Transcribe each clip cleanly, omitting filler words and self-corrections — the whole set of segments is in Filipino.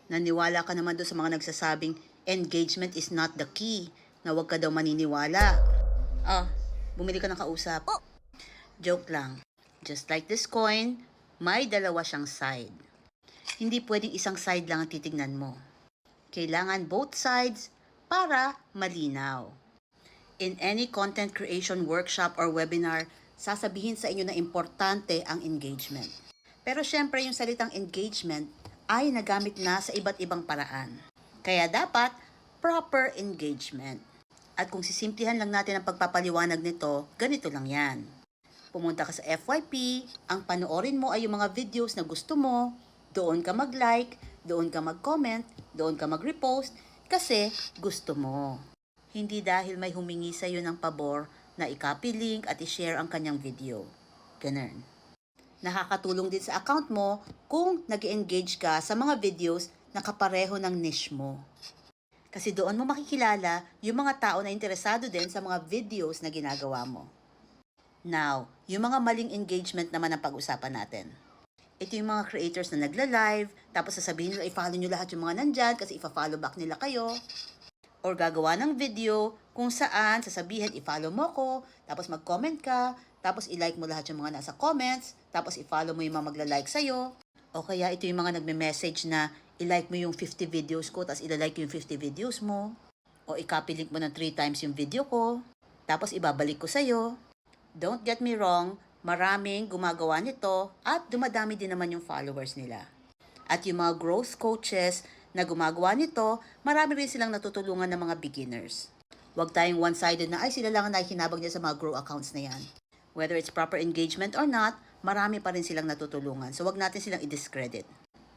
Naniwala ka naman doon sa mga nagsasabing engagement is not the key, na huwag ka daw maniniwala. Bumili ka ng kausap. Joke lang. Just like this coin, may dalawa siyang side. Hindi pwedeng isang side lang ang titignan mo. Kailangan both sides para malinaw. In any content creation workshop or webinar, sasabihin sa inyo na importante ang engagement. Pero syempre yung salitang engagement ay nagamit na sa iba't ibang paraan. Kaya dapat proper engagement. At kung sisimplihan lang natin ang pagpapaliwanag nito, ganito lang yan. Pumunta ka sa FYP, ang panoorin mo ay yung mga videos na gusto mo, doon ka mag-like, doon ka mag-comment, doon ka mag-repost, kasi gusto mo. Hindi dahil may humingi sa iyo ng pabor na i-copy link at i-share ang kanyang video. Ganun. Nakakatulong din sa account mo kung nag-engage ka sa mga videos na kapareho ng niche mo. Kasi doon mo makikilala yung mga tao na interesado din sa mga videos na ginagawa mo. Now, yung mga maling engagement naman ang pag-usapan natin. Ito yung mga creators na nagla-live, tapos sasabihin nila i-follow nyo lahat yung mga nandyan kasi i-follow back nila kayo. Or gagawa ng video kung saan sasabihin i-follow mo ko, tapos mag-comment ka, tapos i-like mo lahat yung mga nasa comments, tapos i-follow mo yung mga magla-like sa'yo. O kaya ito yung mga nagme-message na i-like mo yung 50 videos ko, tapos i-like yung 50 videos mo. O i-copy link mo ng 3 times yung video ko, tapos ibabalik ko sa'yo. Don't get me wrong, maraming gumagawa nito at dumadami din naman yung followers nila. At yung mga growth coaches na gumagawa nito, marami rin silang natutulungan ng mga beginners. Huwag tayong one-sided na ay sila lang ang nakikinabang niya sa mga grow accounts na yan. Whether it's proper engagement or not, marami pa rin silang natutulungan. So huwag natin silang i-discredit.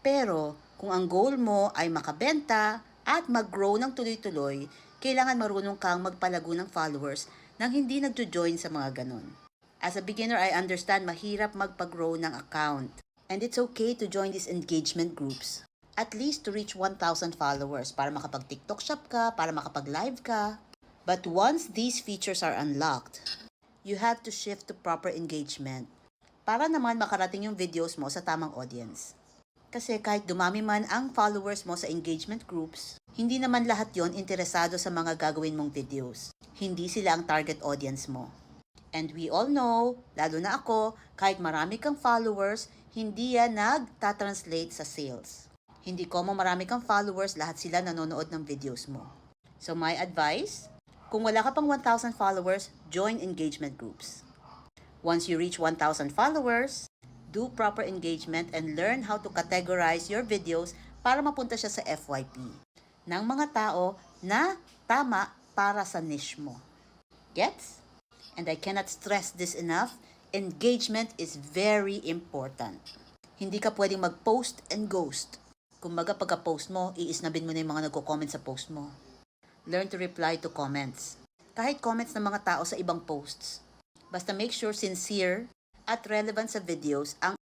Pero kung ang goal mo ay makabenta at mag-grow ng tuloy-tuloy, kailangan marunong kang magpalago ng followers nang hindi nagjo-join sa mga ganun. As a beginner, I understand mahirap magpag-grow ng account. And it's okay to join these engagement groups. At least to reach 1,000 followers para makapag-TikTok shop ka, para makapag-live ka. But once these features are unlocked, you have to shift to proper engagement para naman makarating yung videos mo sa tamang audience. Kasi kahit dumami man ang followers mo sa engagement groups, hindi naman lahat yon interesado sa mga gagawin mong videos. Hindi sila ang target audience mo. And we all know, lalo na ako, kahit marami kang followers, hindi yan nagtatranslate sa sales. Hindi ko mo marami kang followers, lahat sila nanonood ng videos mo. So my advice, kung wala ka pang 1,000 followers, join engagement groups. Once you reach 1,000 followers, do proper engagement and learn how to categorize your videos para mapunta siya sa FYP ng mga tao na tama para sa niche mo. Gets? And I cannot stress this enough, engagement is very important. Hindi ka pwedeng mag-post and ghost. Kumbaga pagka-post mo, iisnabin mo na yung mga nagko-comment sa post mo. Learn to reply to comments. Kahit comments ng mga tao sa ibang posts. Basta make sure sincere at relevant sa videos ang